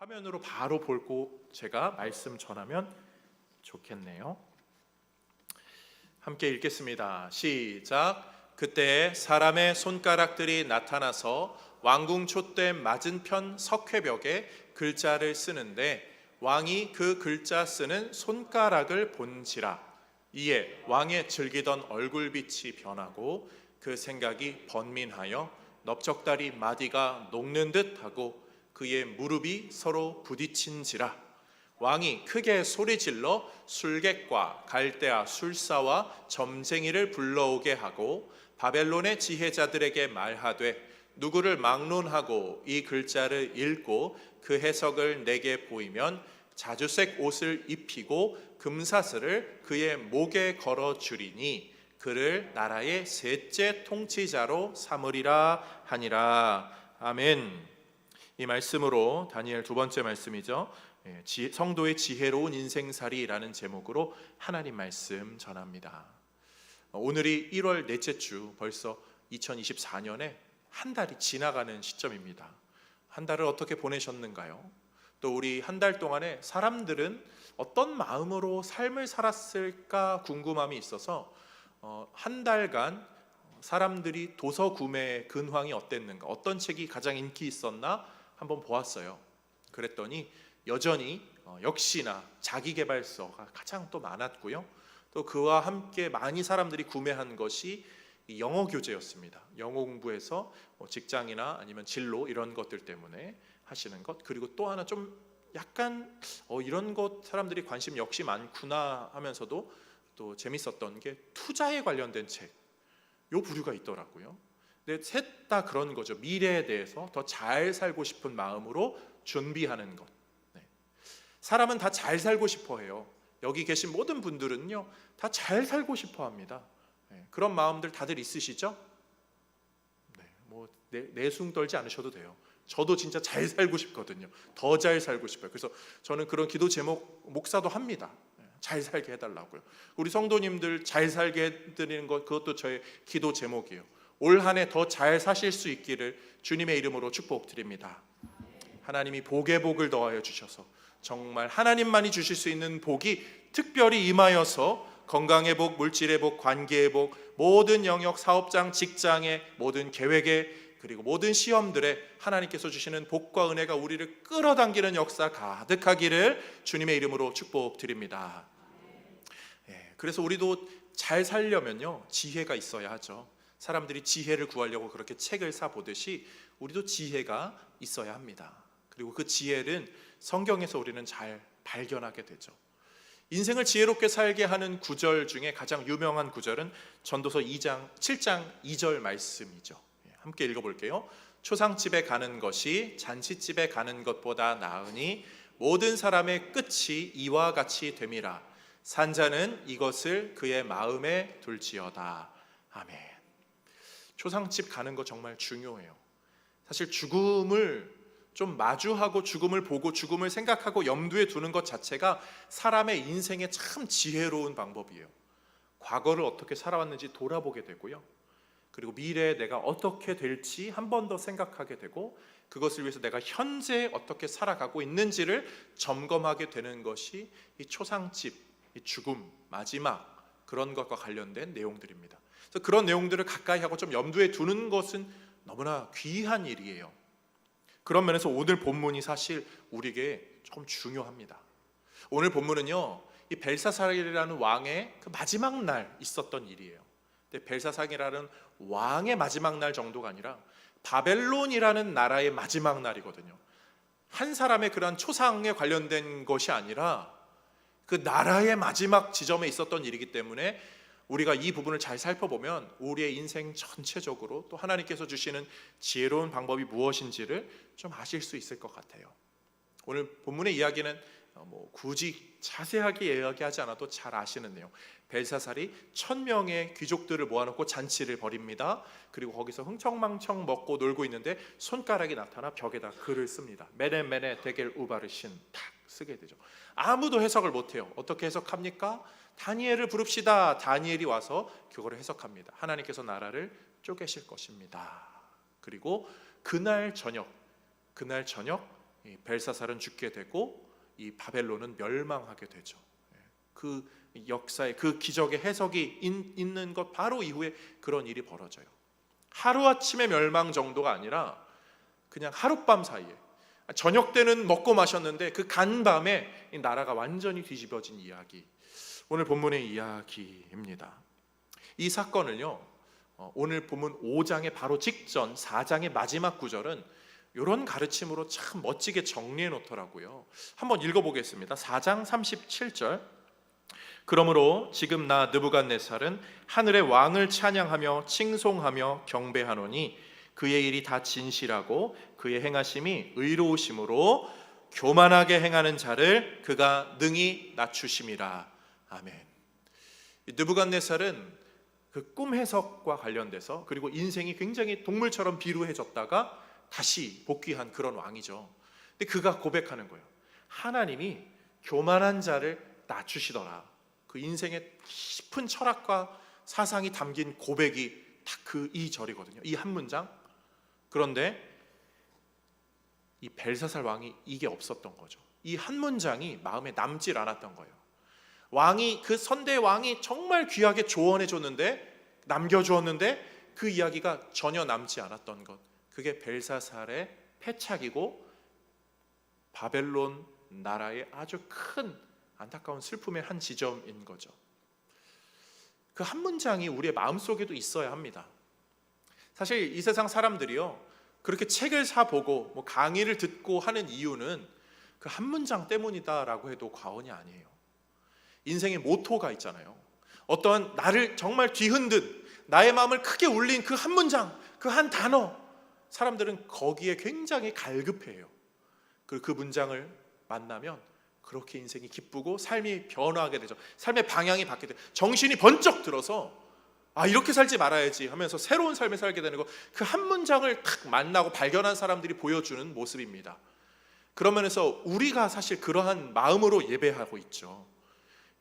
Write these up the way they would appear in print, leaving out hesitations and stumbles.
화면으로 바로 보고 제가 말씀 전하면 좋겠네요. 함께 읽겠습니다. 시작. 그때 사람의 손가락들이 나타나서 왕궁 촛대 맞은편 석회벽에 글자를 쓰는데 왕이 그 글자 쓰는 손가락을 본지라. 이에 왕의 즐기던 얼굴빛이 변하고 그 생각이 번민하여 넓적다리 마디가 녹는 듯하고 그의 무릎이 서로 부딪힌지라. 왕이 크게 소리질러 술객과 갈대아 술사와 점쟁이를 불러오게 하고 바벨론의 지혜자들에게 말하되 누구를 막론하고 이 글자를 읽고 그 해석을 내게 보이면 자주색 옷을 입히고 금사슬을 그의 목에 걸어 주리니 그를 나라의 셋째 통치자로 삼으리라 하니라. 아멘. 이 말씀으로 다니엘 두 번째 말씀이죠. 성도의 지혜로운 인생살이라는 제목으로 하나님 말씀 전합니다. 오늘이 1월 넷째 주, 벌써 2024년에 한 달이 지나가는 시점입니다. 한 달을 어떻게 보내셨는가요? 또 우리 한 달 동안에 사람들은 어떤 마음으로 삶을 살았을까 궁금함이 있어서 한 달간 사람들이 도서 구매 근황이 어땠는가, 어떤 책이 가장 인기 있었나 한번 보았어요. 그랬더니 여전히 역시나 자기계발서가 가장 또 많았고요. 또 그와 함께 많이 사람들이 구매한 것이 영어 교재였습니다. 영어 공부해서 직장이나 아니면 진로 이런 것들 때문에 하시는 것. 그리고 또 하나 좀 약간 이런 것 사람들이 관심 역시 많구나 하면서도 또 재밌었던 게 투자에 관련된 책, 요 부류가 있더라고요. 근데 셋 다 그런 거죠. 미래에 대해서 더 잘 살고 싶은 마음으로 준비하는 것. 사람은 다 잘 살고 싶어 해요. 여기 계신 모든 분들은요, 다 잘 살고 싶어 합니다. 그런 마음들 다들 있으시죠? 내숭 떨지 않으셔도 돼요. 저도 진짜 잘 살고 싶거든요. 더 잘 살고 싶어요. 그래서 저는 그런 기도 제목 목사도 합니다. 잘 살게 해달라고요. 우리 성도님들 잘 살게 해드리는 것, 그것도 저의 기도 제목이에요. 올 한 해 더 잘 사실 수 있기를 주님의 이름으로 축복드립니다. 하나님이 복에 복을 더하여 주셔서 정말 하나님만이 주실 수 있는 복이 특별히 임하여서 건강의 복, 물질의 복, 관계의 복, 모든 영역, 사업장, 직장의 모든 계획에, 그리고 모든 시험들에 하나님께서 주시는 복과 은혜가 우리를 끌어당기는 역사 가득하기를 주님의 이름으로 축복드립니다. 그래서 우리도 잘 살려면요, 지혜가 있어야 하죠. 사람들이 지혜를 구하려고 그렇게 책을 사보듯이 우리도 지혜가 있어야 합니다. 그리고 그 지혜는 성경에서 우리는 잘 발견하게 되죠. 인생을 지혜롭게 살게 하는 구절 중에 가장 유명한 구절은 전도서 7장 2절 말씀이죠. 함께 읽어볼게요. 초상집에 가는 것이 잔치집에 가는 것보다 나으니 모든 사람의 끝이 이와 같이 됨이라. 산자는 이것을 그의 마음에 둘지어다. 아멘. 초상집 가는 거 정말 중요해요. 사실 죽음을 좀 마주하고 죽음을 보고 죽음을 생각하고 염두에 두는 것 자체가 사람의 인생에 참 지혜로운 방법이에요. 과거를 어떻게 살아왔는지 돌아보게 되고요. 그리고 미래에 내가 어떻게 될지 한 번 더 생각하게 되고 그것을 위해서 내가 현재 어떻게 살아가고 있는지를 점검하게 되는 것이 이 초상집, 이 죽음, 마지막 그런 것과 관련된 내용들입니다. 그래서 그런 내용들을 가까이 하고 좀 염두에 두는 것은 너무나 귀한 일이에요. 그런 면에서 오늘 본문이 사실 우리에게 조금 중요합니다. 오늘 본문은요, 이 벨사살이라는 왕의 그 마지막 날 있었던 일이에요. 근데 벨사살이라는 왕의 마지막 날 정도가 아니라 바벨론이라는 나라의 마지막 날이거든요. 한 사람의 그런 초상에 관련된 것이 아니라 그 나라의 마지막 지점에 있었던 일이기 때문에 우리가 이 부분을 잘 살펴보면 우리의 인생 전체적으로 또 하나님께서 주시는 지혜로운 방법이 무엇인지를 좀 아실 수 있을 것 같아요. 오늘 본문의 이야기는 굳이 자세하게 이야기하지 않아도 잘 아시는 내용. 벨사살이 1000명의 귀족들을 모아놓고 잔치를 벌입니다. 그리고 거기서 흥청망청 먹고 놀고 있는데 손가락이 나타나 벽에다 글을 씁니다. 메네 데겔 우바르신 탁 쓰게 되죠. 아무도 해석을 못해요. 어떻게 해석합니까? 다니엘을 부릅시다. 다니엘이 와서 그거를 해석합니다. 하나님께서 나라를 쪼개실 것입니다. 그리고 그날 저녁 이 벨사살은 죽게 되고 이 바벨론은 멸망하게 되죠. 그 역사의 그 기적의 해석이 있는 것 바로 이후에 그런 일이 벌어져요. 하루아침의 멸망 정도가 아니라 그냥 하룻밤 사이에, 저녁 때는 먹고 마셨는데 그 간밤에 이 나라가 완전히 뒤집어진 이야기, 오늘 본문의 이야기입니다. 이 사건을요, 오늘 본문 5장의 바로 직전 4장의 마지막 구절은 이런 가르침으로 참 멋지게 정리해 놓더라고요. 한번 읽어보겠습니다. 4장 37절. 그러므로 지금 나 느부갓네살은 하늘의 왕을 찬양하며 칭송하며 경배하노니 그의 일이 다 진실하고 그의 행하심이 의로우심으로 교만하게 행하는 자를 그가 능히 낮추심이라. 아멘. 느부갓네살은 그 꿈 해석과 관련돼서, 그리고 인생이 굉장히 동물처럼 비루해졌다가 다시 복귀한 그런 왕이죠. 근데 그가 고백하는 거예요. 하나님이 교만한 자를 낮추시더라. 그 인생의 깊은 철학과 사상이 담긴 고백이 딱 그 이 절이거든요. 이 한 문장. 그런데 이 벨사살 왕이 이게 없었던 거죠. 이 한 문장이 마음에 남질 않았던 거예요. 왕이, 그 선대 왕이 정말 귀하게 조언해 줬는데, 남겨주었는데 그 이야기가 전혀 남지 않았던 것, 그게 벨사살의 패착이고 바벨론 나라의 아주 큰 안타까운 슬픔의 한 지점인 거죠. 그 한 문장이 우리의 마음속에도 있어야 합니다. 사실 이 세상 사람들이요, 그렇게 책을 사보고 뭐 강의를 듣고 하는 이유는 그 한 문장 때문이다라고 해도 과언이 아니에요. 인생의 모토가 있잖아요. 어떠한 나를 정말 뒤흔든, 나의 마음을 크게 울린 그 한 문장, 그 한 단어, 사람들은 거기에 굉장히 갈급해요. 그리고 그 문장을 만나면 그렇게 인생이 기쁘고 삶이 변화하게 되죠. 삶의 방향이 바뀌게 돼요. 정신이 번쩍 들어서 이렇게 살지 말아야지 하면서 새로운 삶을 살게 되는 거, 그 한 문장을 탁 만나고 발견한 사람들이 보여주는 모습입니다. 그런 면에서 우리가 사실 그러한 마음으로 예배하고 있죠.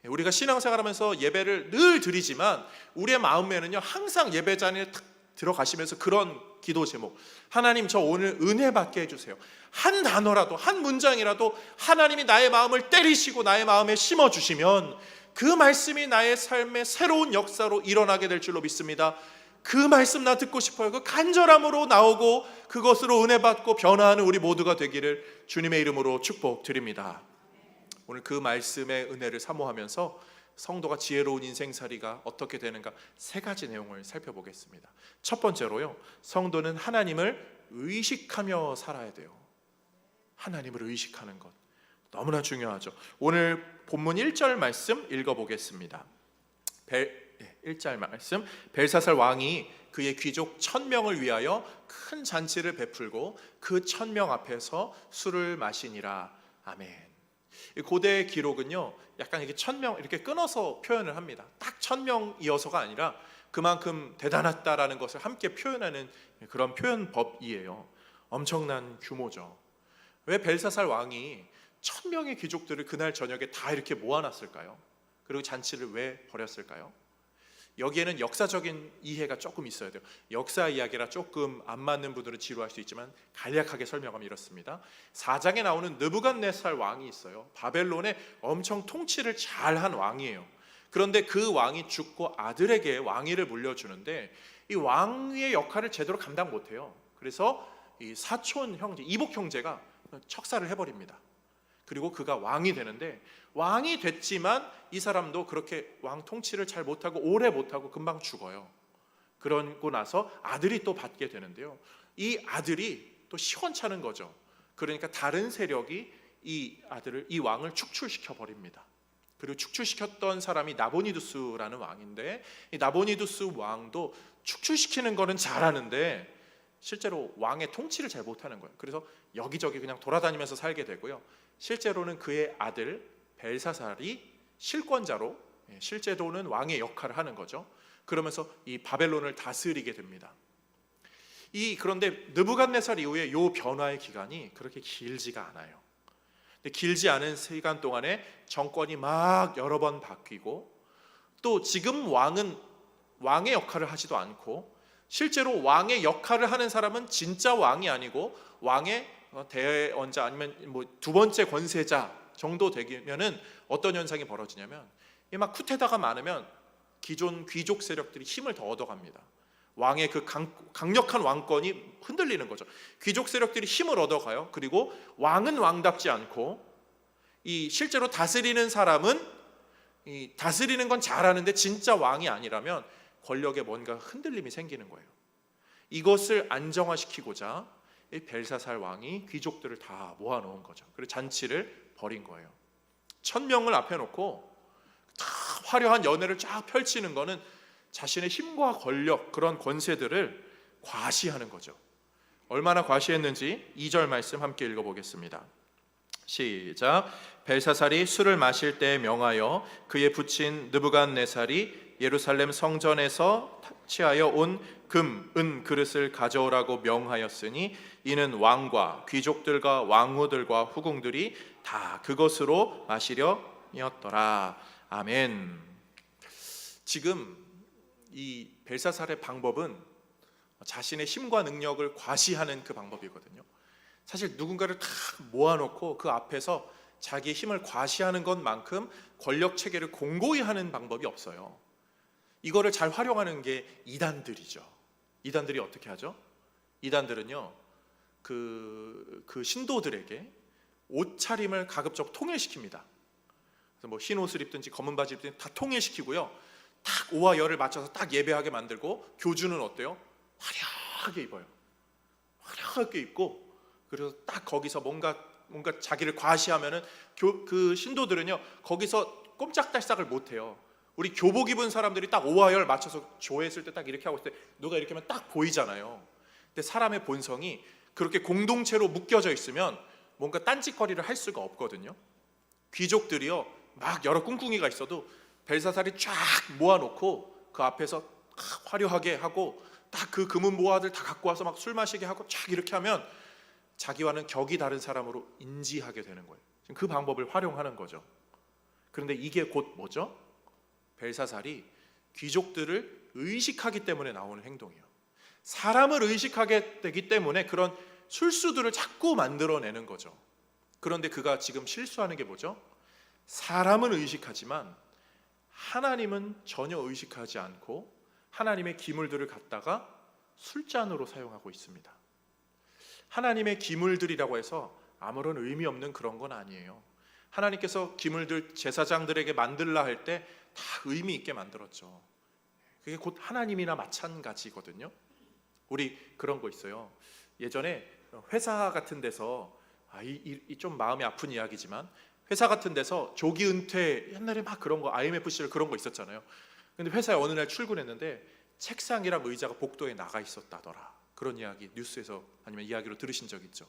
우리가 신앙생활하면서 예배를 늘 드리지만 우리의 마음에는요, 항상 예배자리에 탁 들어가시면서 그런 기도 제목, 하나님 저 오늘 은혜 받게 해주세요. 한 단어라도, 한 문장이라도 하나님이 나의 마음을 때리시고 나의 마음에 심어주시면 그 말씀이 나의 삶의 새로운 역사로 일어나게 될 줄로 믿습니다. 그 말씀 나 듣고 싶어요. 그 간절함으로 나오고 그것으로 은혜 받고 변화하는 우리 모두가 되기를 주님의 이름으로 축복드립니다. 오늘 그 말씀의 은혜를 사모하면서 성도가 지혜로운 인생살이가 어떻게 되는가, 세 가지 내용을 살펴보겠습니다. 첫 번째로요, 성도는 하나님을 의식하며 살아야 돼요. 하나님을 의식하는 것 너무나 중요하죠. 오늘 본문 1절 말씀 읽어보겠습니다. 1절 말씀, 벨사살 왕이 그의 귀족 1000명을 위하여 큰 잔치를 베풀고 그 1000명 앞에서 술을 마시니라. 아멘. 고대 기록은요, 약간 이렇게 1000명 이렇게 끊어서 표현을 합니다. 딱 1000명이어서가 아니라 그만큼 대단하다라는 것을 함께 표현하는 그런 표현법이에요. 엄청난 규모죠. 왜 벨사살 왕이 1000명의 귀족들을 그날 저녁에 다 이렇게 모아놨을까요? 그리고 잔치를 왜 벌였을까요? 여기에는 역사적인 이해가 조금 있어야 돼요. 역사 이야기라 조금 안 맞는 분들은 지루할 수 있지만 간략하게 설명하면 이렇습니다. 4장에 나오는 느부갓네살 왕이 있어요. 바벨론의 엄청 통치를 잘한 왕이에요. 그런데 그 왕이 죽고 아들에게 왕위를 물려주는데 이 왕위의 역할을 제대로 감당 못해요. 그래서 이 사촌 형제, 이복 형제가 척사를 해버립니다. 그리고 그가 왕이 되는데, 왕이 됐지만 이 사람도 그렇게 왕 통치를 잘 못하고 오래 못하고 금방 죽어요. 그러고 나서 아들이 또 받게 되는데요, 이 아들이 또 시원찮은 거죠. 그러니까 다른 세력이 이 왕을 축출시켜 버립니다. 그리고 축출시켰던 사람이 나보니두스라는 왕인데, 이 나보니두스 왕도 축출시키는 거는 잘하는데 실제로 왕의 통치를 잘 못하는 거예요. 그래서 여기저기 그냥 돌아다니면서 살게 되고요, 실제로는 그의 아들 벨사살이 실권자로, 실제로는 왕의 역할을 하는 거죠. 그러면서 이 바벨론을 다스리게 됩니다. 그런데 느부갓네살 이후에 이 변화의 기간이 그렇게 길지가 않아요. 근데 길지 않은 시간 동안에 정권이 막 여러 번 바뀌고, 또 지금 왕은 왕의 역할을 하지도 않고, 실제로 왕의 역할을 하는 사람은 진짜 왕이 아니고 왕의 대원자 아니면 뭐 두 번째 권세자 정도 되면은 어떤 현상이 벌어지냐면 이 막 쿠데타가 많으면 기존 귀족 세력들이 힘을 더 얻어갑니다. 왕의 그 강력한 왕권이 흔들리는 거죠. 귀족 세력들이 힘을 얻어가요. 그리고 왕은 왕답지 않고 이 실제로 다스리는 사람은 이 다스리는 건 잘하는데 진짜 왕이 아니라면 권력에 뭔가 흔들림이 생기는 거예요. 이것을 안정화시키고자 이 벨사살 왕이 귀족들을 다 모아놓은 거죠. 그리고 잔치를 벌인 거예요. 1000명을 앞에 놓고 다 화려한 연회를 쫙 펼치는 거는 자신의 힘과 권력, 그런 권세들을 과시하는 거죠. 얼마나 과시했는지 2절 말씀 함께 읽어보겠습니다. 시작. 벨사살이 술을 마실 때 명하여 그의 부친 느부갓네살이 예루살렘 성전에서 취하여 온 금, 은 그릇을 가져오라고 명하였으니 이는 왕과 귀족들과 왕후들과 후궁들이 다 그것으로 마시려니었더라. 아멘. 지금 이 벨사살의 방법은 자신의 힘과 능력을 과시하는 그 방법이거든요. 사실 누군가를 다 모아놓고 그 앞에서 자기의 힘을 과시하는 것만큼 권력 체계를 공고히 하는 방법이 없어요. 이거를 잘 활용하는 게 이단들이죠. 이단들이 어떻게 하죠? 이단들은요, 그 신도들에게 옷차림을 가급적 통일시킵니다. 그래서 뭐 흰 옷을 입든지 검은 바지 입든지 다 통일시키고요, 딱 오와 열을 맞춰서 딱 예배하게 만들고, 교주는 어때요? 화려하게 입어요. 화려하게 입고, 그래서 딱 거기서 뭔가 자기를 과시하면은 그 신도들은요 거기서 꼼짝달싹을 못해요. 우리 교복 입은 사람들이 딱 오와 열 맞춰서 조회했을 때 딱 이렇게 하고 있을 때 누가 이렇게 하면 딱 보이잖아요. 근데 사람의 본성이 그렇게 공동체로 묶여져 있으면 뭔가 딴짓거리를 할 수가 없거든요. 귀족들이요 막 여러 꿍꿍이가 있어도 벨사살이 쫙 모아놓고 그 앞에서 화려하게 하고 딱 그 금은 모아들 다 갖고 와서 막 술 마시게 하고 쫙 이렇게 하면 자기와는 격이 다른 사람으로 인지하게 되는 거예요. 지금 그 방법을 활용하는 거죠. 그런데 이게 곧 뭐죠? 벨사살이 귀족들을 의식하기 때문에 나오는 행동이에요. 사람을 의식하게 되기 때문에 그런 술수들을 자꾸 만들어내는 거죠. 그런데 그가 지금 실수하는 게 뭐죠? 사람은 의식하지만 하나님은 전혀 의식하지 않고 하나님의 기물들을 갖다가 술잔으로 사용하고 있습니다. 하나님의 기물들이라고 해서 아무런 의미 없는 그런 건 아니에요. 하나님께서 기물들 제사장들에게 만들라 할 때 다 의미 있게 만들었죠. 그게 곧 하나님이나 마찬가지거든요. 우리 그런 거 있어요. 예전에 회사 같은 데서 좀 마음이 아픈 이야기지만 회사 같은 데서 조기 은퇴 옛날에 막 그런 거 IMF 시절 그런 거 있었잖아요. 근데 회사에 어느 날 출근했는데 책상이랑 의자가 복도에 나가 있었다더라. 그런 이야기 뉴스에서 아니면 이야기로 들으신 적 있죠.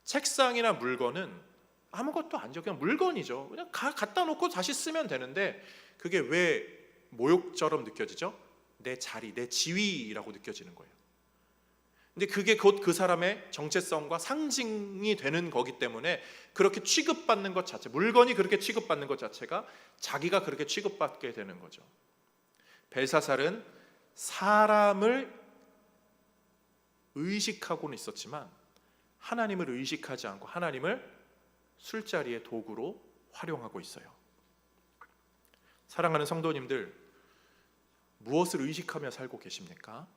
책상이나 물건은 아무것도 아니죠. 그냥 물건이죠. 그냥 갖다 놓고 다시 쓰면 되는데 그게 왜 모욕처럼 느껴지죠? 내 자리, 내 지위라고 느껴지는 거예요. 근데 그게 곧 그 사람의 정체성과 상징이 되는 거기 때문에 그렇게 취급받는 것 자체, 물건이 그렇게 취급받는 것 자체가 자기가 그렇게 취급받게 되는 거죠. 벨사살은 사람을 의식하고는 있었지만 하나님을 의식하지 않고 하나님을 술자리의 도구로 활용하고 있어요. 사랑하는 성도님들, 무엇을 의식하며 살고 계십니까?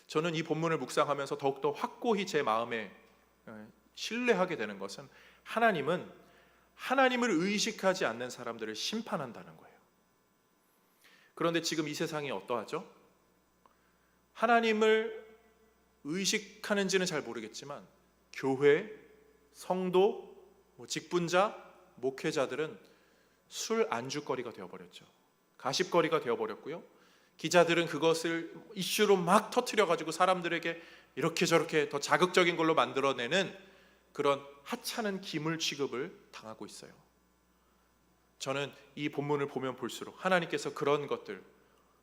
저는 이 본문을 묵상하면서 더욱더 확고히 제 마음에 신뢰하게 되는 것은 하나님은 하나님을 의식하지 않는 사람들을 심판한다는 거예요. 그런데 지금 이 세상이 어떠하죠? 하나님을 의식하는지는 잘 모르겠지만 교회, 성도, 직분자, 목회자들은 술 안주거리가 되어버렸죠. 가십거리가 되어버렸고요. 기자들은 그것을 이슈로 막 터뜨려가지고 사람들에게 이렇게 저렇게 더 자극적인 걸로 만들어내는 그런 하찮은 기물 취급을 당하고 있어요. 저는 이 본문을 보면 볼수록 하나님께서 그런 것들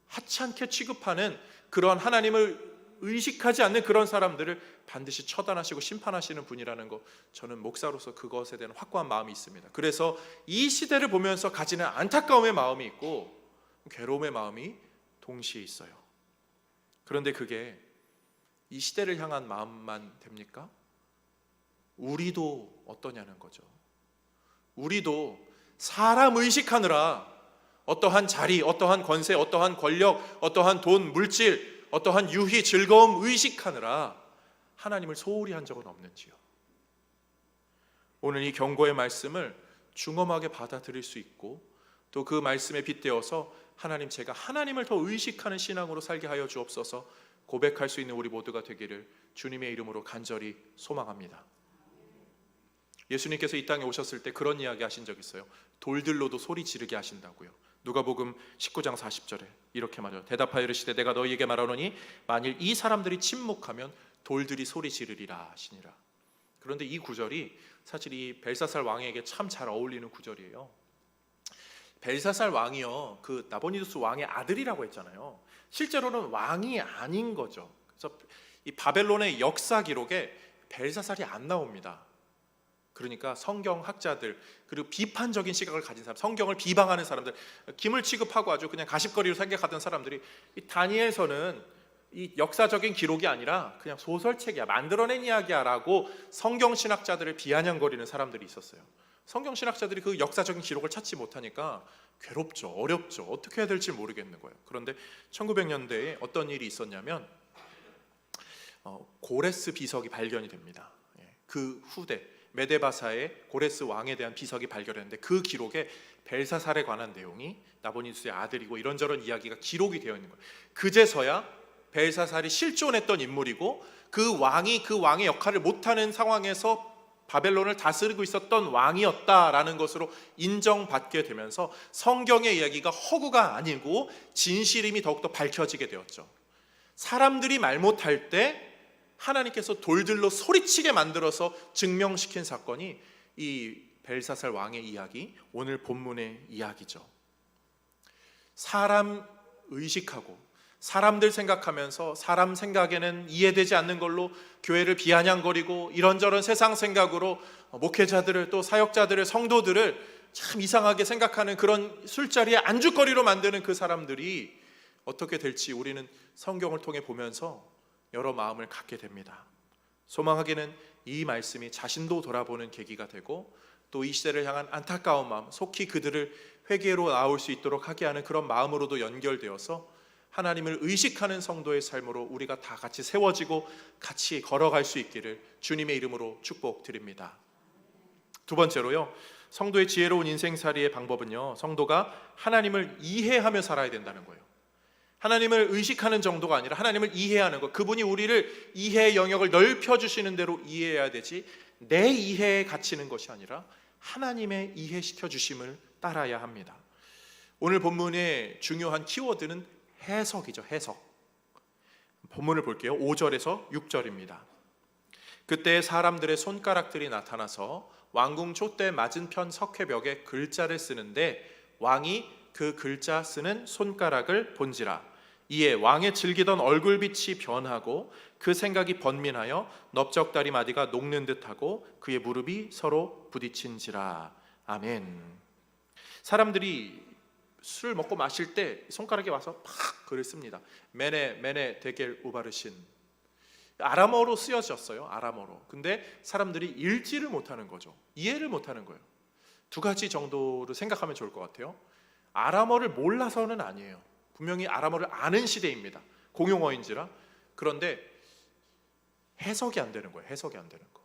하찮게 취급하는 그런 하나님을 의식하지 않는 그런 사람들을 반드시 처단하시고 심판하시는 분이라는 거, 저는 목사로서 그것에 대한 확고한 마음이 있습니다. 그래서 이 시대를 보면서 가지는 안타까움의 마음이 있고 괴로움의 마음이 동시에 있어요. 그런데 그게 이 시대를 향한 마음만 됩니까? 우리도 어떠냐는 거죠. 우리도 사람 의식하느라 어떠한 자리, 어떠한 권세, 어떠한 권력, 어떠한 돈, 물질, 어떠한 유희, 즐거움 의식하느라 하나님을 소홀히 한 적은 없는지요. 오늘 이 경고의 말씀을 중엄하게 받아들일 수 있고 또 그 말씀에 빗대어서 하나님, 제가 하나님을 더 의식하는 신앙으로 살게 하여 주옵소서 고백할 수 있는 우리 모두가 되기를 주님의 이름으로 간절히 소망합니다. 예수님께서 이 땅에 오셨을 때 그런 이야기 하신 적 있어요. 돌들로도 소리 지르게 하신다고요. 누가복음 19장 40절에 이렇게 말해요. 대답하여 이르시되 내가 너희에게 말하노니 만일 이 사람들이 침묵하면 돌들이 소리 지르리라 하시니라. 그런데 이 구절이 사실 이 벨사살 왕에게 참 잘 어울리는 구절이에요. 벨사살 왕이요, 그 나보니두스 왕의 아들이라고 했잖아요. 실제로는 왕이 아닌 거죠. 그래서 이 바벨론의 역사 기록에 벨사살이 안 나옵니다. 그러니까 성경학자들, 그리고 비판적인 시각을 가진 사람, 성경을 비방하는 사람들, 김을 취급하고 아주 그냥 가십거리로 생각하던 사람들이 이 다니엘서는 이 역사적인 기록이 아니라 그냥 소설책이야, 만들어낸 이야기야 라고 성경신학자들을 비아냥거리는 사람들이 있었어요. 성경신학자들이 그 역사적인 기록을 찾지 못하니까 괴롭죠, 어렵죠, 어떻게 해야 될지 모르겠는 거예요. 그런데 1900년대에 어떤 일이 있었냐면 고레스 비석이 발견이 됩니다. 그 후대 메데바사의 고레스 왕에 대한 비석이 발견했는데 그 기록에 벨사살에 관한 내용이 나보니두스의 아들이고 이런저런 이야기가 기록이 되어 있는 거예요. 그제서야 벨사살이 실존했던 인물이고 그 왕이 그 왕의 역할을 못하는 상황에서 바벨론을 다스리고 있었던 왕이었다라는 것으로 인정받게 되면서 성경의 이야기가 허구가 아니고 진실임이 더욱더 밝혀지게 되었죠. 사람들이 말 못할 때 하나님께서 돌들로 소리치게 만들어서 증명시킨 사건이 이 벨사살 왕의 이야기, 오늘 본문의 이야기죠. 사람 의식하고 사람들 생각하면서 사람 생각에는 이해되지 않는 걸로 교회를 비아냥거리고 이런저런 세상 생각으로 목회자들을, 또 사역자들을, 성도들을 참 이상하게 생각하는 그런 술자리에 안주거리로 만드는 그 사람들이 어떻게 될지 우리는 성경을 통해 보면서 여러 마음을 갖게 됩니다. 소망하기는 이 말씀이 자신도 돌아보는 계기가 되고 또 이 시대를 향한 안타까운 마음, 속히 그들을 회개로 나올 수 있도록 하게 하는 그런 마음으로도 연결되어서 하나님을 의식하는 성도의 삶으로 우리가 다 같이 세워지고 같이 걸어갈 수 있기를 주님의 이름으로 축복드립니다. 두 번째로요, 성도의 지혜로운 인생살이의 방법은요, 성도가 하나님을 이해하며 살아야 된다는 거예요. 하나님을 의식하는 정도가 아니라 하나님을 이해하는 것, 그분이 우리를 이해의 영역을 넓혀주시는 대로 이해해야 되지 내 이해에 갇히는 것이 아니라 하나님의 이해시켜 주심을 따라야 합니다. 오늘 본문의 중요한 키워드는 해석이죠. 해석. 본문을 볼게요. 5절에서 6절입니다. 그때 사람들의 손가락들이 나타나서 왕궁 촛대 맞은편 석회벽에 글자를 쓰는데 왕이 그 글자 쓰는 손가락을 본지라. 이에 왕의 즐기던 얼굴빛이 변하고 그 생각이 번민하여 넓적다리 마디가 녹는 듯하고 그의 무릎이 서로 부딪힌지라. 아멘. 사람들이 술 먹고 마실 때 손가락에 와서 팍 글을 씁니다. 메네 데겔 우바르신. 아람어로 쓰여졌어요. 아람어로. 근데 사람들이 읽지를 못하는 거죠. 이해를 못하는 거예요. 두 가지 정도로 생각하면 좋을 것 같아요. 아람어를 몰라서는 아니에요. 분명히 아람어를 아는 시대입니다. 공용어인지라. 그런데 해석이 안 되는 거예요. 해석이 안 되는 거.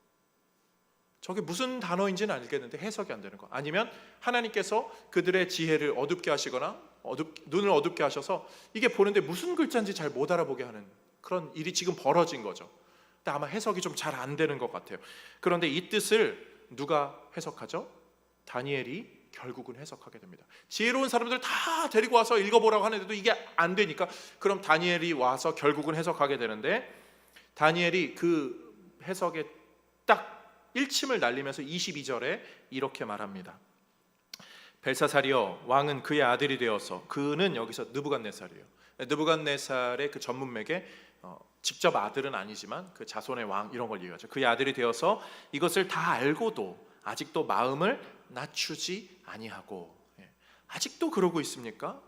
저게 무슨 단어인지는 알겠는데 해석이 안 되는 거. 아니면 하나님께서 그들의 지혜를 어둡게 하시거나 눈을 어둡게 하셔서 이게 보는데 무슨 글자인지 잘 못 알아보게 하는 그런 일이 지금 벌어진 거죠. 근데 아마 해석이 좀 잘 안 되는 것 같아요. 그런데 이 뜻을 누가 해석하죠? 다니엘이 결국은 해석하게 됩니다. 지혜로운 사람들 다 데리고 와서 읽어보라고 하는데도 이게 안 되니까 그럼 다니엘이 와서 결국은 해석하게 되는데, 다니엘이 그 해석에 딱 일침을 날리면서 22절에 이렇게 말합니다. 벨사살이여, 왕은 그의 아들이 되어서, 그는 여기서 느부갓네살이에요. 느부갓네살의 그 전문맥에 직접 아들은 아니지만 그 자손의 왕 이런 걸 얘기하죠. 그의 아들이 되어서 이것을 다 알고도 아직도 마음을 낮추지 아니하고. 아직도 그러고 있습니까?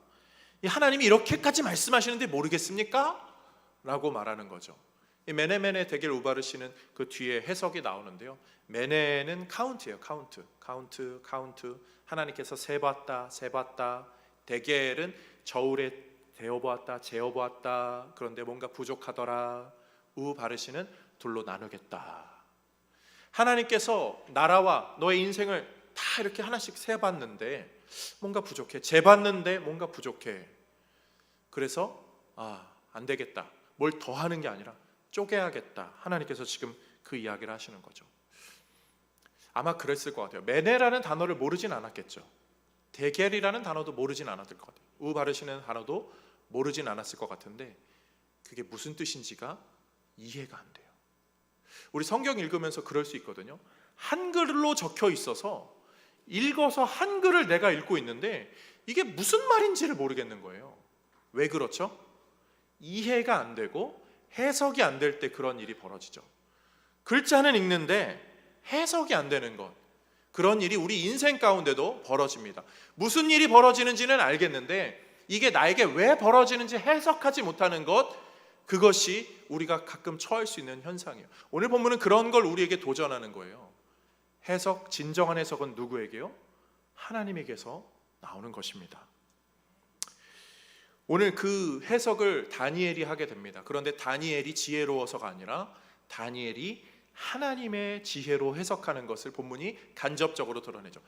하나님이 이렇게까지 말씀하시는데 모르겠습니까? 라고 말하는 거죠. 이 메네메네 데겔 우바르시는 그 뒤에 해석이 나오는데요. 메네는 카운트예요. 카운트. 하나님께서 세봤다. 데겔은 저울에 재어보았다. 그런데 뭔가 부족하더라. 우바르시는 둘로 나누겠다. 하나님께서 나라와 너의 인생을 다 이렇게 하나씩 세봤는데 뭔가 부족해. 재봤는데 뭔가 부족해. 그래서 안 되겠다. 뭘 더 하는 게 아니라 쪼개야겠다. 하나님께서 지금 그 이야기를 하시는 거죠. 아마 그랬을 것 같아요. 메네라는 단어를 모르진 않았겠죠. 데겔이라는 단어도 모르진 않았을 것 같아요. 우바르시는 단어도 모르진 않았을 것 같은데 그게 무슨 뜻인지가 이해가 안 돼요. 우리 성경 읽으면서 그럴 수 있거든요. 한글로 적혀 있어서 읽어서 한글을 내가 읽고 있는데 이게 무슨 말인지를 모르겠는 거예요. 왜 그렇죠? 이해가 안 되고 해석이 안 될 때 그런 일이 벌어지죠. 글자는 읽는데 해석이 안 되는 것, 그런 일이 우리 인생 가운데도 벌어집니다. 무슨 일이 벌어지는지는 알겠는데 이게 나에게 왜 벌어지는지 해석하지 못하는 것, 그것이 우리가 가끔 처할 수 있는 현상이에요. 오늘 본문은 그런 걸 우리에게 도전하는 거예요. 해석, 진정한 해석은 누구에게요? 하나님에게서 나오는 것입니다. 오늘 그 해석을 다니엘이 하게 됩니다. 그런데 다니엘이 지혜로워서가 아니라 다니엘이 하나님의 지혜로 해석하는 것을 본문이 간접적으로 드러내죠.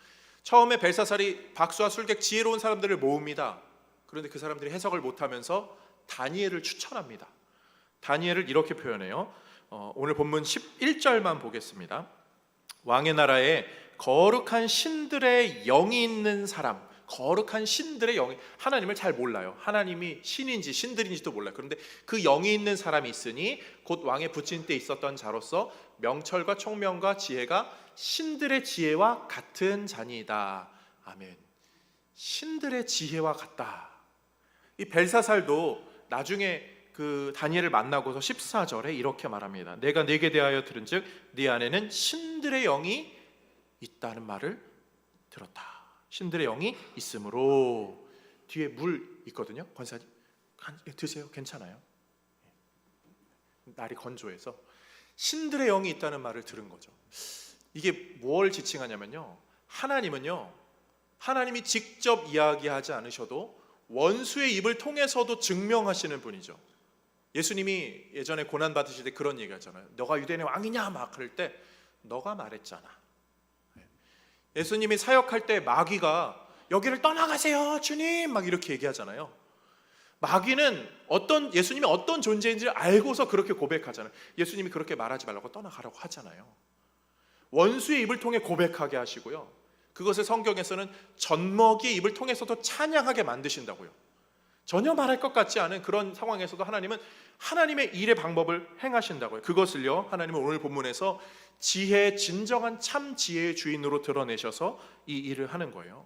처음에 벨사살이 박수와 술객 지혜로운 사람들을 모읍니다. 그런데 그 사람들이 해석을 못하면서 다니엘을 추천합니다. 다니엘을 이렇게 표현해요. 오늘 본문 11절만 보겠습니다. 왕의 나라에 거룩한 신들의 영이 있는 사람, 거룩한 신들의 영이, 하나님을 잘 몰라요. 하나님이 신인지 신들인지도 몰라요. 그런데 그 영이 있는 사람이 있으니 곧 왕의 부친 때 있었던 자로서 명철과 총명과 지혜가 신들의 지혜와 같은 자니이다. 아멘. 신들의 지혜와 같다. 이 벨사살도 나중에 그 다니엘을 만나고서 14절에 이렇게 말합니다. 내가 네게 대하여 들은즉 네 안에는 신들의 영이 있다는 말을 들었다. 신들의 영이 있으므로. 뒤에 물 있거든요. 권사님 드세요. 괜찮아요. 날이 건조해서 신들의 영이 있다는 말을 들은 거죠. 이게 뭘 지칭하냐면요, 하나님은요, 하나님이 직접 이야기하지 않으셔도 원수의 입을 통해서도 증명하시는 분이죠. 예수님이 예전에 고난 받으실 때 그런 얘기 하잖아요. 너가 유대인의 왕이냐 막 그럴 때 너가 말했잖아. 예수님이 사역할 때 마귀가 여기를 떠나가세요 주님 막 이렇게 얘기하잖아요. 마귀는 예수님이 어떤 존재인지 알고서 그렇게 고백하잖아요. 예수님이 그렇게 말하지 말라고 떠나가라고 하잖아요. 원수의 입을 통해 고백하게 하시고요, 그것을 성경에서는 젖먹이의 입을 통해서도 찬양하게 만드신다고요. 전혀 말할 것 같지 않은 그런 상황에서도 하나님은 하나님의 일의 방법을 행하신다고요. 그것을요, 하나님은 오늘 본문에서 지혜의 진정한 참 지혜의 주인으로 드러내셔서 이 일을 하는 거예요.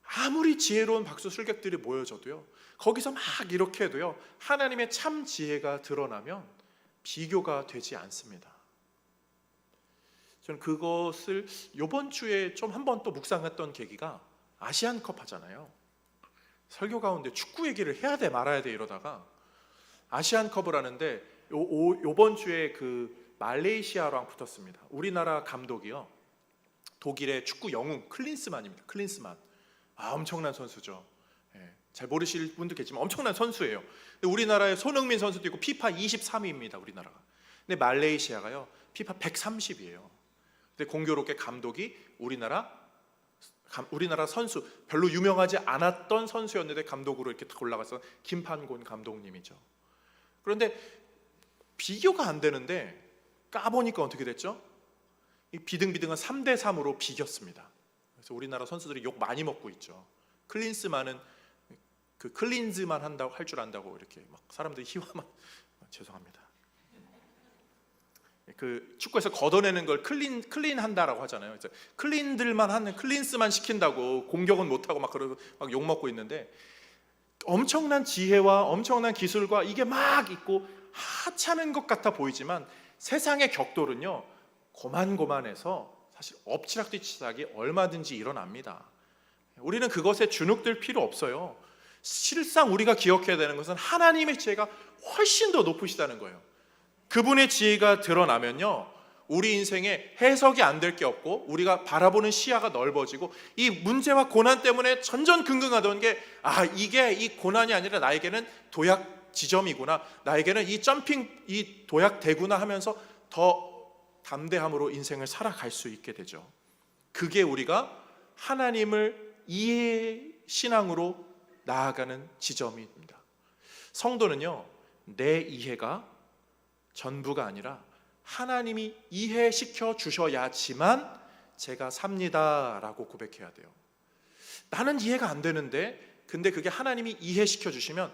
아무리 지혜로운 박수 술객들이 모여져도요, 거기서 막 이렇게 해도요, 하나님의 참 지혜가 드러나면 비교가 되지 않습니다. 저는 그것을 이번 주에 좀 한 번 또 묵상했던 계기가 아시안컵 하잖아요. 설교 가운데 축구 얘기를 해야 돼 말아야 돼 이러다가 아시안컵을 하는데 이번 주에 그 말레이시아랑 붙었습니다. 우리나라 감독이요, 독일의 축구 영웅 클린스만입니다. 클린스만. 엄청난 선수죠. 잘 모르실 분도 계시지만 엄청난 선수예요. 우리나라에 손흥민 선수도 있고 피파 23위입니다. 우리나라가. 근데 말레이시아가요 피파 130이에요. 근데 공교롭게 감독이 우리나라 선수, 별로 유명하지 않았던 선수였는데 감독으로 이렇게 딱 올라가서 김판곤 감독님이죠. 그런데 비교가 안 되는데 까보니까 어떻게 됐죠? 이 비등비등한 3대3으로 비겼습니다. 그래서 우리나라 선수들이 욕 많이 먹고 있죠. 클린스만은 그 클린즈만 한다고 할 줄 안다고 이렇게 막 사람들이 희화만 죄송합니다. 그 축구에서 걷어내는 걸 클린 한다라고 하잖아요. 그래서 클린들만 하는, 클린스만 시킨다고 공격은 못 하고 막 그러고 막 욕 먹고 있는데, 엄청난 지혜와 엄청난 기술과 이게 막 있고 하찮은 것 같아 보이지만 세상의 격돌은요 고만고만해서 사실 엎치락뒤치락이 얼마든지 일어납니다. 우리는 그것에 주눅들 필요 없어요. 실상 우리가 기억해야 되는 것은 하나님의 지혜가 훨씬 더 높으시다는 거예요. 그분의 지혜가 드러나면요, 우리 인생에 해석이 안 될 게 없고 우리가 바라보는 시야가 넓어지고, 이 문제와 고난 때문에 전전긍긍하던 게, 이게 이 고난이 아니라 나에게는 도약 지점이구나, 나에게는 이 점핑, 이 도약대구나 하면서 더 담대함으로 인생을 살아갈 수 있게 되죠. 그게 우리가 하나님을 이해 신앙으로 나아가는 지점입니다. 성도는요, 내 이해가 전부가 아니라 하나님이 이해시켜 주셔야지만 제가 삽니다 라고 고백해야 돼요. 나는 이해가 안 되는데, 근데 그게 하나님이 이해시켜 주시면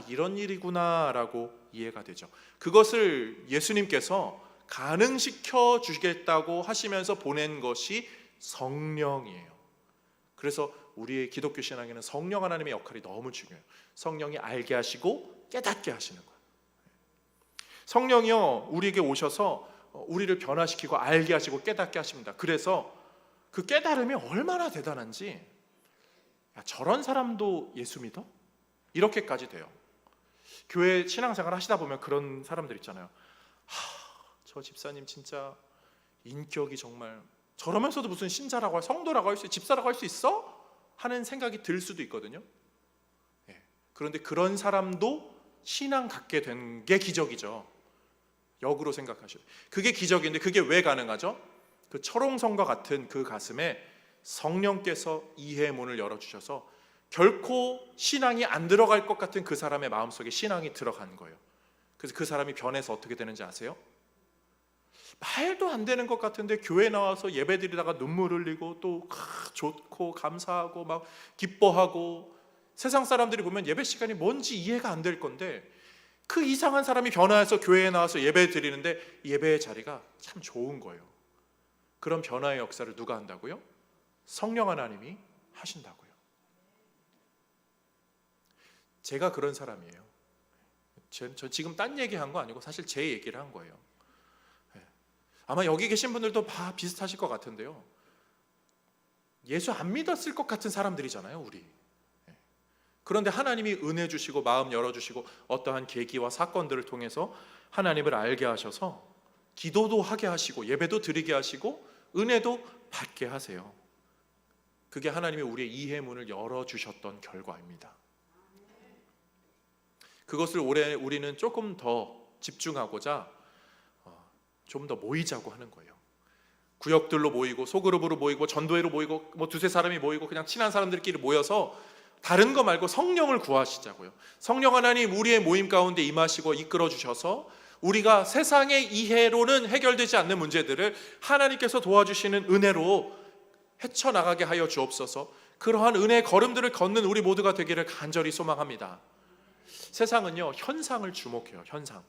이런 일이구나 라고 이해가 되죠. 그것을 예수님께서 가능시켜 주시겠다고 하시면서 보낸 것이 성령이에요. 그래서 우리의 기독교 신앙에는 성령 하나님의 역할이 너무 중요해요. 성령이 알게 하시고 깨닫게 하시는 거예요. 성령이요, 우리에게 오셔서 우리를 변화시키고 알게 하시고 깨닫게 하십니다. 그래서 그 깨달음이 얼마나 대단한지, 저런 사람도 예수 믿어? 이렇게까지 돼요. 교회 신앙생활 하시다 보면 그런 사람들 있잖아요. 저 집사님 진짜 인격이 정말, 저러면서도 무슨 신자라고 성도라고 할 수, 집사라고 할 수 있어? 하는 생각이 들 수도 있거든요. 그런데 그런 사람도 신앙 갖게 된 게 기적이죠. 역으로 생각하셔요. 그게 기적인데, 그게 왜 가능하죠? 그 철옹성과 같은 그 가슴에 성령께서 이해의 문을 열어주셔서 결코 신앙이 안 들어갈 것 같은 그 사람의 마음속에 신앙이 들어간 거예요. 그래서 그 사람이 변해서 어떻게 되는지 아세요? 말도 안 되는 것 같은데 교회 나와서 예배 드리다가 눈물 흘리고 또 좋고 감사하고 막 기뻐하고, 세상 사람들이 보면 예배 시간이 뭔지 이해가 안 될 건데, 그 이상한 사람이 변화해서 교회에 나와서 예배 드리는데 예배의 자리가 참 좋은 거예요. 그런 변화의 역사를 누가 한다고요? 성령 하나님이 하신다고요. 제가 그런 사람이에요. 저 지금 딴 얘기한 거 아니고 사실 제 얘기를 한 거예요. 아마 여기 계신 분들도 다 비슷하실 것 같은데요, 예수 안 믿었을 것 같은 사람들이잖아요, 우리. 그런데 하나님이 은혜 주시고 마음 열어주시고 어떠한 계기와 사건들을 통해서 하나님을 알게 하셔서 기도도 하게 하시고 예배도 드리게 하시고 은혜도 받게 하세요. 그게 하나님이 우리의 이해 문을 열어주셨던 결과입니다. 그것을 올해 우리는 조금 더 집중하고자 좀 더 모이자고 하는 거예요. 구역들로 모이고 소그룹으로 모이고 전도회로 모이고 두세 사람이 모이고 그냥 친한 사람들끼리 모여서 다른 거 말고 성령을 구하시자고요. 성령 하나님 우리의 모임 가운데 임하시고 이끌어 주셔서 우리가 세상의 이해로는 해결되지 않는 문제들을 하나님께서 도와주시는 은혜로 헤쳐나가게 하여 주옵소서. 그러한 은혜의 걸음들을 걷는 우리 모두가 되기를 간절히 소망합니다. 세상은요, 현상을 주목해요. 현상.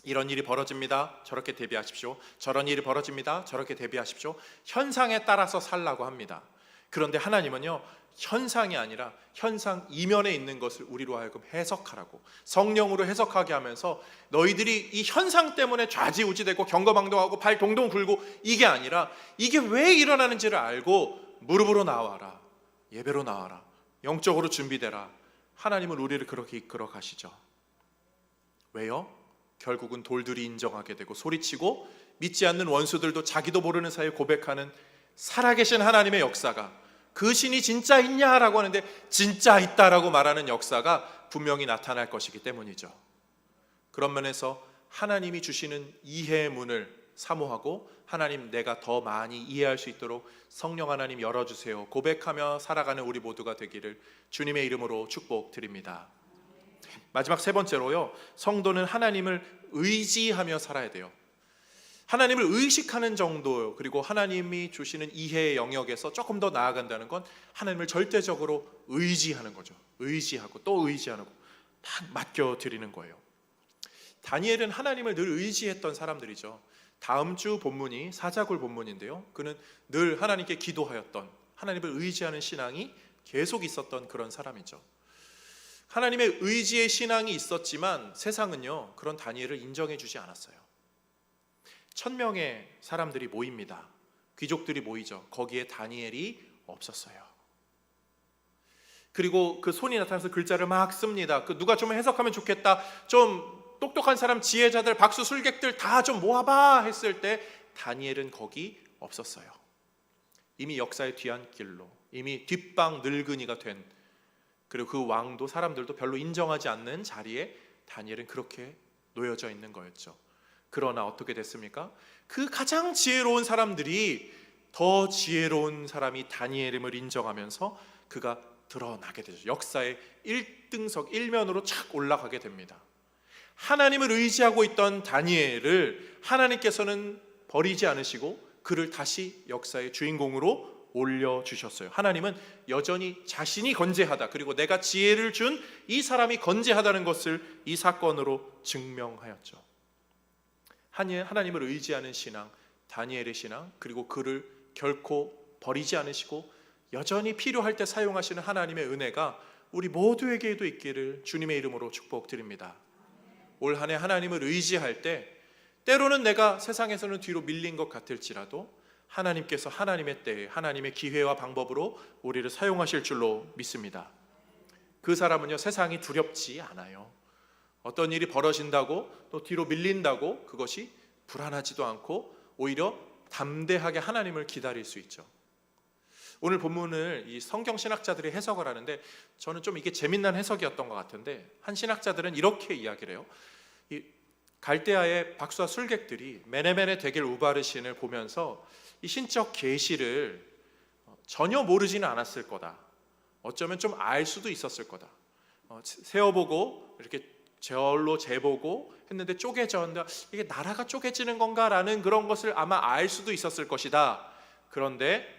이런 일이 벌어집니다. 저렇게 대비하십시오. 저런 일이 벌어집니다. 저렇게 대비하십시오. 현상에 따라서 살라고 합니다. 그런데 하나님은요, 현상이 아니라 현상 이면에 있는 것을 우리로 하여금 해석하라고, 성령으로 해석하게 하면서 너희들이 이 현상 때문에 좌지우지되고 경거망동하고 발 동동 굴고 이게 아니라 이게 왜 일어나는지를 알고 무릎으로 나와라, 예배로 나와라, 영적으로 준비되라. 하나님은 우리를 그렇게 이끌어 가시죠. 왜요? 결국은 돌들이 인정하게 되고 소리치고 믿지 않는 원수들도 자기도 모르는 사이에 고백하는 살아계신 하나님의 역사가, 그 신이 진짜 있냐라고 하는데 진짜 있다라고 말하는 역사가 분명히 나타날 것이기 때문이죠. 그런 면에서 하나님이 주시는 이해의 문을 사모하고, 하나님 내가 더 많이 이해할 수 있도록 성령 하나님 열어주세요 고백하며 살아가는 우리 모두가 되기를 주님의 이름으로 축복드립니다. 마지막 세 번째로요, 성도는 하나님을 의지하며 살아야 돼요. 하나님을 의식하는 정도, 그리고 하나님이 주시는 이해의 영역에서 조금 더 나아간다는 건 하나님을 절대적으로 의지하는 거죠. 의지하고 또 의지하고 막 맡겨드리는 거예요. 다니엘은 하나님을 늘 의지했던 사람들이죠. 다음 주 본문이 사자굴 본문인데요, 그는 늘 하나님께 기도하였던, 하나님을 의지하는 신앙이 계속 있었던 그런 사람이죠. 하나님의 의지의 신앙이 있었지만 세상은요, 그런 다니엘을 인정해 주지 않았어요. 1000명의 사람들이 모입니다. 귀족들이 모이죠. 거기에 다니엘이 없었어요. 그리고 그 손이 나타나서 글자를 막 씁니다. 그 누가 좀 해석하면 좋겠다, 좀 똑똑한 사람, 지혜자들, 박수 술객들 다 좀 모아봐 했을 때 다니엘은 거기 없었어요. 이미 역사의 뒤안길로, 이미 뒷방 늙은이가 된, 그리고 그 왕도 사람들도 별로 인정하지 않는 자리에 다니엘은 그렇게 놓여져 있는 거였죠. 그러나 어떻게 됐습니까? 그 가장 지혜로운 사람들이 더 지혜로운 사람이 다니엘임을 인정하면서 그가 드러나게 되죠. 역사의 1등석 1면으로 착 올라가게 됩니다. 하나님을 의지하고 있던 다니엘을 하나님께서는 버리지 않으시고 그를 다시 역사의 주인공으로 올려주셨어요. 하나님은 여전히 자신이 건재하다, 그리고 내가 지혜를 준 이 사람이 건재하다는 것을 이 사건으로 증명하였죠. 하나님을 의지하는 신앙, 다니엘의 신앙, 그리고 그를 결코 버리지 않으시고 여전히 필요할 때 사용하시는 하나님의 은혜가 우리 모두에게도 있기를 주님의 이름으로 축복드립니다. 올 한 해 하나님을 의지할 때 때로는 내가 세상에서는 뒤로 밀린 것 같을지라도 하나님께서 하나님의 때에 하나님의 기회와 방법으로 우리를 사용하실 줄로 믿습니다. 그 사람은요, 세상이 두렵지 않아요. 어떤 일이 벌어진다고 또 뒤로 밀린다고 그것이 불안하지도 않고 오히려 담대하게 하나님을 기다릴 수 있죠. 오늘 본문을 이 성경 신학자들이 해석을 하는데 저는 좀 이게 재미난 해석이었던 것 같은데, 한 신학자들은 이렇게 이야기를 해요. 이 갈대아의 박수와 술객들이 메네메네 데겔 우바르신을 보면서 이 신적 계시를 전혀 모르지는 않았을 거다. 어쩌면 좀 알 수도 있었을 거다. 세어보고 이렇게 절로 재보고 했는데 쪼개졌는데 이게 나라가 쪼개지는 건가라는 그런 것을 아마 알 수도 있었을 것이다. 그런데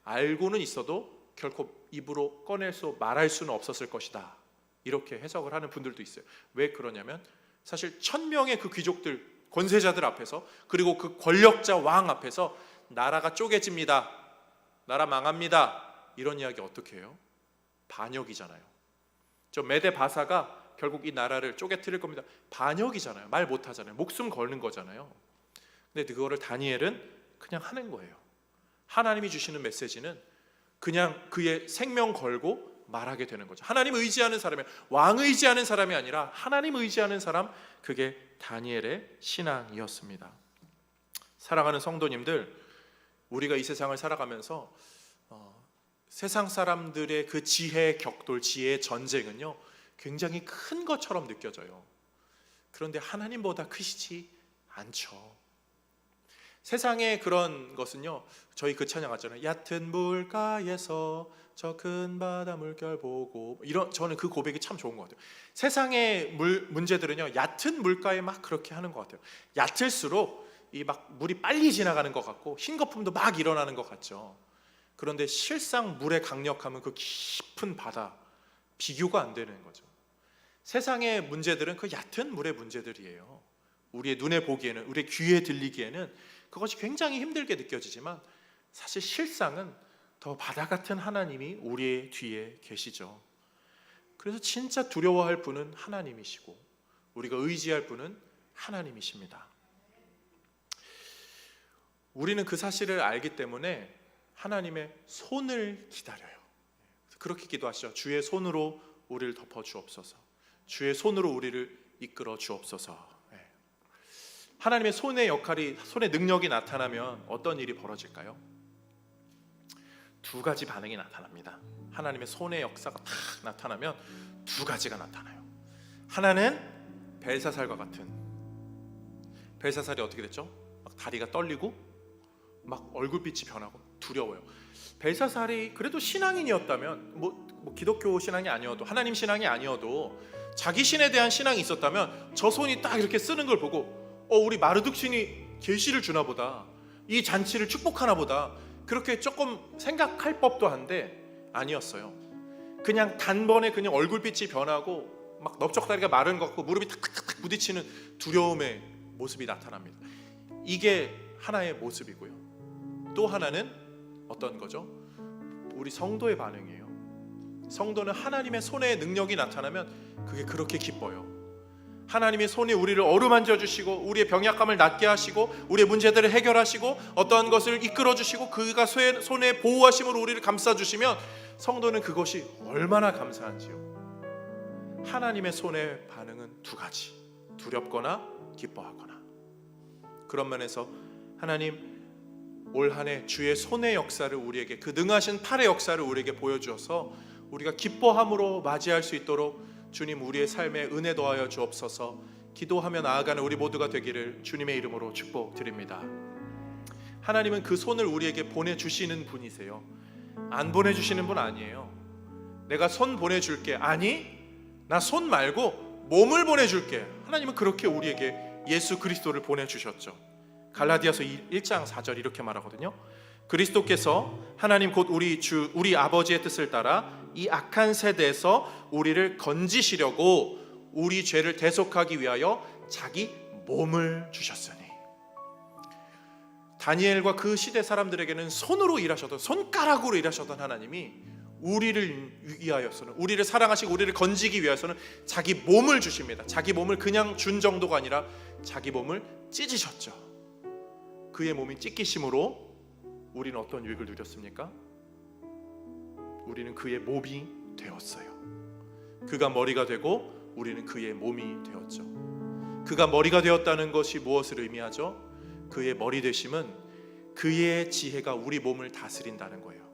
알고는 있어도 결코 입으로 꺼낼 수 말할 수는 없었을 것이다. 이렇게 해석을 하는 분들도 있어요. 왜 그러냐면 사실 1000명의 그 귀족들, 권세자들 앞에서, 그리고 그 권력자 왕 앞에서 나라가 쪼개집니다, 나라 망합니다, 이런 이야기 어떻게 해요? 반역이잖아요. 저 메데 바사가 결국 이 나라를 쪼개뜨릴 겁니다. 반역이잖아요. 말 못하잖아요. 목숨 거는 거잖아요. 근데 그거를 다니엘은 그냥 하는 거예요. 하나님이 주시는 메시지는 그냥 그의 생명 걸고 말하게 되는 거죠. 하나님 의지하는 사람이, 왕 의지하는 사람이 아니라 하나님 의지하는 사람, 그게 다니엘의 신앙이었습니다. 사랑하는 성도님들, 우리가 이 세상을 살아가면서 세상 사람들의 그 지혜의 격돌, 지혜의 전쟁은요 굉장히 큰 것처럼 느껴져요. 그런데 하나님보다 크시지 않죠. 세상의 그런 것은요, 저희 그 찬양 하잖아요. 얕은 물가에서 저 큰 바다 물결 보고, 저는 그 고백이 참 좋은 것 같아요. 세상의 문제들은요 얕은 물가에 막 그렇게 하는 것 같아요. 얕을수록 이 막 물이 빨리 지나가는 것 같고 흰 거품도 막 일어나는 것 같죠. 그런데 실상 물의 강력함은 그 깊은 바다, 비교가 안 되는 거죠. 세상의 문제들은 그 얕은 물의 문제들이에요. 우리의 눈에 보기에는, 우리의 귀에 들리기에는 그것이 굉장히 힘들게 느껴지지만 사실 실상은 더 바다 같은 하나님이 우리의 뒤에 계시죠. 그래서 진짜 두려워할 분은 하나님이시고 우리가 의지할 분은 하나님이십니다. 우리는 그 사실을 알기 때문에 하나님의 손을 기다려요. 그렇게 기도하시죠. 주의 손으로 우리를 덮어 주옵소서. 주의 손으로 우리를 이끌어 주옵소서. 하나님의 손의 역할이, 손의 능력이 나타나면 어떤 일이 벌어질까요? 두 가지 반응이 나타납니다. 하나님의 손의 역사가 탁 나타나면 두 가지가 나타나요. 하나는 벨사살과 같은, 벨사살이 어떻게 됐죠? 막 다리가 떨리고 막 얼굴빛이 변하고 두려워요. 벨사살이 그래도 신앙인이었다면, 뭐 기독교 신앙이 아니어도, 하나님 신앙이 아니어도 자기 신에 대한 신앙이 있었다면 저 손이 딱 이렇게 쓰는 걸 보고 우리 마르둑 신이 계시를 주나 보다, 이 잔치를 축복하나 보다, 그렇게 조금 생각할 법도 한데 아니었어요. 그냥 단번에 그냥 얼굴빛이 변하고 막 넓적다리가 마른 것 같고 무릎이 탁탁탁 부딪히는 두려움의 모습이 나타납니다. 이게 하나의 모습이고요. 또 하나는 어떤 거죠? 우리 성도의 반응이에요. 성도는 하나님의 손의 능력이 나타나면 그게 그렇게 기뻐요. 하나님의 손이 우리를 어루만져 주시고 우리의 병약함을 낫게 하시고 우리의 문제들을 해결하시고 어떠한 것을 이끌어 주시고 그가 손의 보호하심으로 우리를 감싸 주시면 성도는 그것이 얼마나 감사한지요. 하나님의 손의 반응은 두 가지. 두렵거나 기뻐하거나. 그런 면에서 하나님 올 한 해 주의 손의 역사를 우리에게, 그 능하신 팔의 역사를 우리에게 보여주어서 우리가 기뻐함으로 맞이할 수 있도록 주님 우리의 삶에 은혜 더하여 주옵소서. 기도하며 나아가는 우리 모두가 되기를 주님의 이름으로 축복드립니다. 하나님은 그 손을 우리에게 보내주시는 분이세요. 안 보내주시는 분 아니에요. 내가 손 보내줄게. 아니, 나 손 말고 몸을 보내줄게. 하나님은 그렇게 우리에게 예수 그리스도를 보내주셨죠. 갈라디아서 1장 4절 이렇게 말하거든요. 그리스도께서 하나님 곧 우리 주 우리 아버지의 뜻을 따라 이 악한 세대에서 우리를 건지시려고 우리 죄를 대속하기 위하여 자기 몸을 주셨으니. 다니엘과 그 시대 사람들에게는 손으로 일하셨던, 손가락으로 일하셨던 하나님이 우리를 위하여서는, 우리를 사랑하시고 우리를 건지기 위해서는 자기 몸을 주십니다. 자기 몸을 그냥 준 정도가 아니라 자기 몸을 찢으셨죠. 그의 몸이 찢기심으로 우리는 어떤 유익을 누렸습니까? 우리는 그의 몸이 되었어요. 그가 머리가 되고 우리는 그의 몸이 되었죠. 그가 머리가 되었다는 것이 무엇을 의미하죠? 그의 머리 되심은 그의 지혜가 우리 몸을 다스린다는 거예요.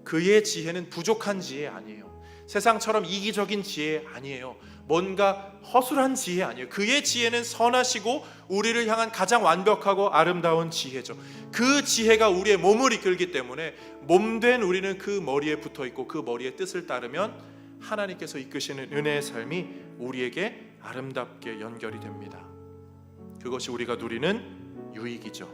그의 지혜는 부족한 지혜 아니에요. 세상처럼 이기적인 지혜 아니에요. 뭔가 허술한 지혜 아니에요. 그의 지혜는 선하시고 우리를 향한 가장 완벽하고 아름다운 지혜죠. 그 지혜가 우리의 몸을 이끌기 때문에 몸된 우리는 그 머리에 붙어있고 그 머리의 뜻을 따르면 하나님께서 이끄시는 은혜의 삶이 우리에게 아름답게 연결이 됩니다. 그것이 우리가 누리는 유익이죠.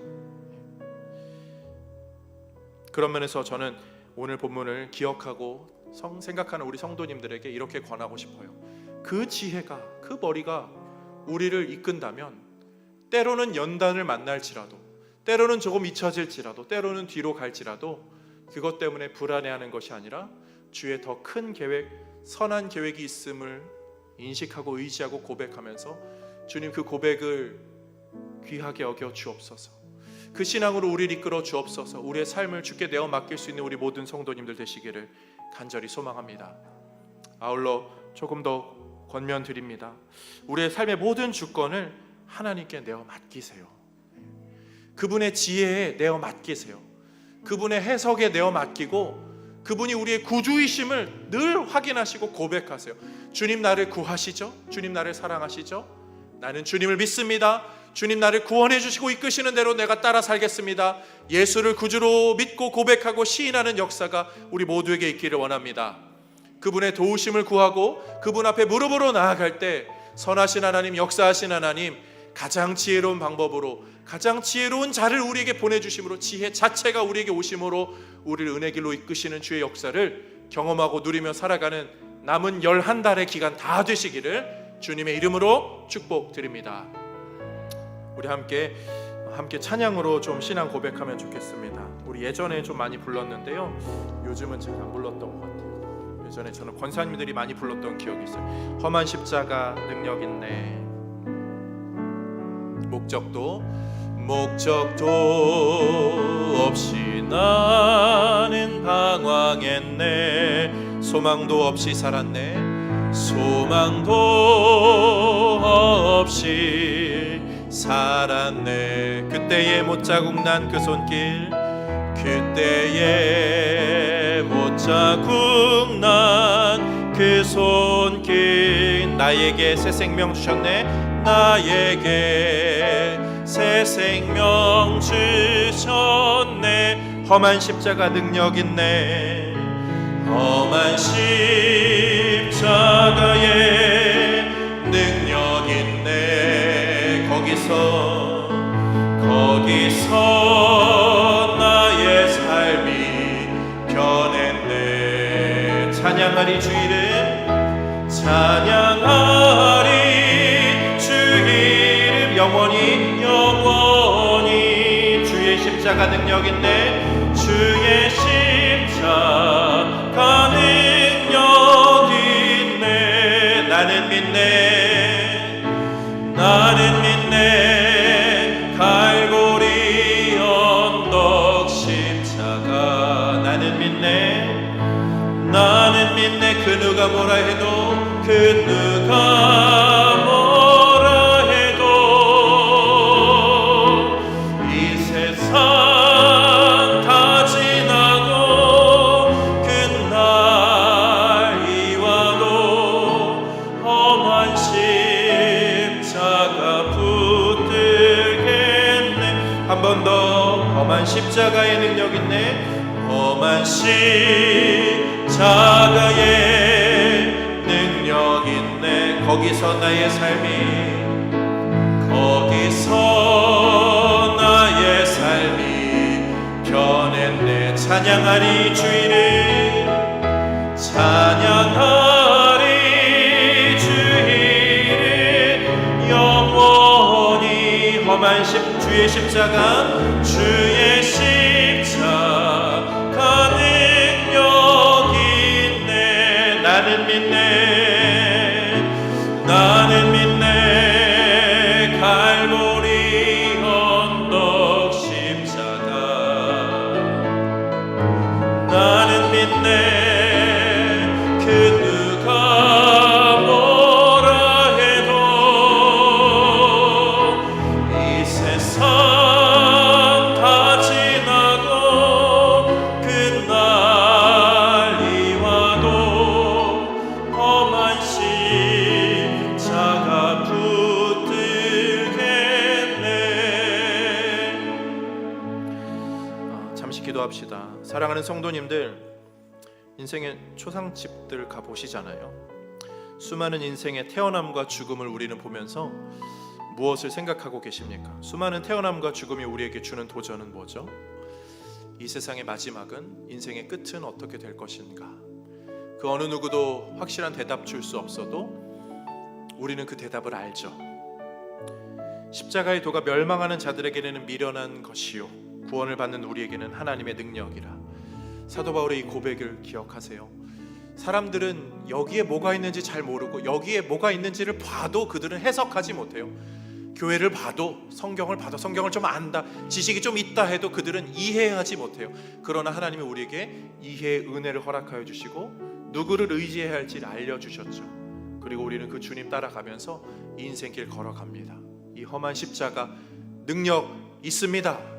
그런 면에서 저는 오늘 본문을 기억하고 생각하는 우리 성도님들에게 이렇게 권하고 싶어요. 그 지혜가, 그 머리가 우리를 이끈다면 때로는 연단을 만날지라도, 때로는 조금 잊혀질지라도, 때로는 뒤로 갈지라도 그것 때문에 불안해하는 것이 아니라 주의 더 큰 계획, 선한 계획이 있음을 인식하고 의지하고 고백하면서 주님 그 고백을 귀하게 여겨 주옵소서. 그 신앙으로 우리를 이끌어 주옵소서. 우리의 삶을 주께 내어 맡길 수 있는 우리 모든 성도님들 되시기를 간절히 소망합니다. 아울러 조금 더 권면드립니다. 우리의 삶의 모든 주권을 하나님께 내어 맡기세요. 그분의 지혜에 내어 맡기세요. 그분의 해석에 내어 맡기고 그분이 우리의 구주이심을 늘 확인하시고 고백하세요. 주님 나를 구하시죠? 주님 나를 사랑하시죠? 나는 주님을 믿습니다. 주님 나를 구원해 주시고 이끄시는 대로 내가 따라 살겠습니다. 예수를 구주로 믿고 고백하고 시인하는 역사가 우리 모두에게 있기를 원합니다. 그분의 도우심을 구하고 그분 앞에 무릎으로 나아갈 때 선하신 하나님, 역사하신 하나님, 가장 지혜로운 방법으로, 가장 지혜로운 자를 우리에게 보내주심으로, 지혜 자체가 우리에게 오심으로 우리를 은혜 길로 이끄시는 주의 역사를 경험하고 누리며 살아가는 남은 11달의 기간 다 되시기를 주님의 이름으로 축복드립니다. 우리 함께 찬양으로 좀 신앙 고백하면 좋겠습니다. 우리 예전에 좀 많이 불렀는데요, 요즘은 잘 안 불렀던 것 같아요. 예전에 저는 권사님들이 많이 불렀던 기억이 있어요. 험한 십자가 능력 있네. 목적도 없이 나는 방황했네. 소망도 없이 살았네. 소망도 없이 살았네. 그때의 못자국 난 그 손길, 그때의 못자국 난 그 손길, 나에게 새 생명 주셨네. 나에게 새 생명 주셨네. 험한 십자가 능력 있네. 험한 십자가에 능력 있네. 거기서 나의 삶이 변했네. 찬양하리 주 이름, 찬양하리 주 이름, 영원히 주의 십자가 능력 있네. 주의 십자가 능력 있네. 나는 믿네. 갈고리 언덕 십자가 나는 믿네. 그 누가 뭐라 해도, 그 누가 뭐라 십자가의 능력 있네. 험한 십자가의 능력 있네. 거기서 나의 삶이, 거기서 나의 삶이 변했네. 찬양하리 주이를, 찬양하리 주이를 영원히. 험한 주의 십자가, 주의 십자가 능력 있네. 나는 믿네, 나는 믿네. 갈보리 언덕 십자가, 나는 믿네. 그 누가 뭐라 해도 이 세상 다 지나고 그날이 와도 험한 십자가 붙들겠네. 잠시 기도합시다. 사랑하는 성도님들, 인생의 초상집들 가보시잖아요. 수많은 인생의 태어남과 죽음을 우리는 보면서 무엇을 생각하고 계십니까? 수많은 태어남과 죽음이 우리에게 주는 도전은 뭐죠? 이 세상의 마지막은, 인생의 끝은 어떻게 될 것인가? 그 어느 누구도 확실한 대답 줄 수 없어도 우리는 그 대답을 알죠. 십자가의 도가 멸망하는 자들에게는 미련한 것이요, 구원을 받는 우리에게는 하나님의 능력이라. 사도 바울의 이 고백을 기억하세요. 사람들은 여기에 뭐가 있는지 잘 모르고, 여기에 뭐가 있는지를 봐도 그들은 해석하지 못해요. 교회를 봐도, 성경을 봐도, 성경을 좀 안다, 지식이 좀 있다 해도 그들은 이해하지 못해요. 그러나 하나님이 우리에게 이해의 은혜를 허락하여 주시고 누구를 의지해야 할지를 알려주셨죠. 그리고 우리는 그 주님 따라가면서 인생길 걸어갑니다. 이 험한 십자가 능력 있습니다.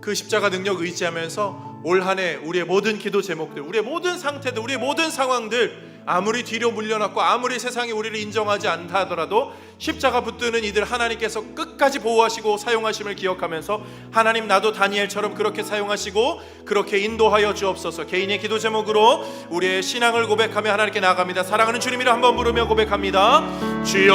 그 십자가 능력 의지하면서 올 한 해 우리의 모든 기도 제목들, 우리의 모든 상태들, 우리의 모든 상황들, 아무리 뒤로 물려놨고 아무리 세상이 우리를 인정하지 않다 하더라도 십자가 붙드는 이들 하나님께서 끝까지 보호하시고 사용하심을 기억하면서, 하나님 나도 다니엘처럼 그렇게 사용하시고 그렇게 인도하여 주옵소서. 개인의 기도 제목으로 우리의 신앙을 고백하며 하나님께 나아갑니다. 사랑하는 주님이라 한번 부르며 고백합니다. 주여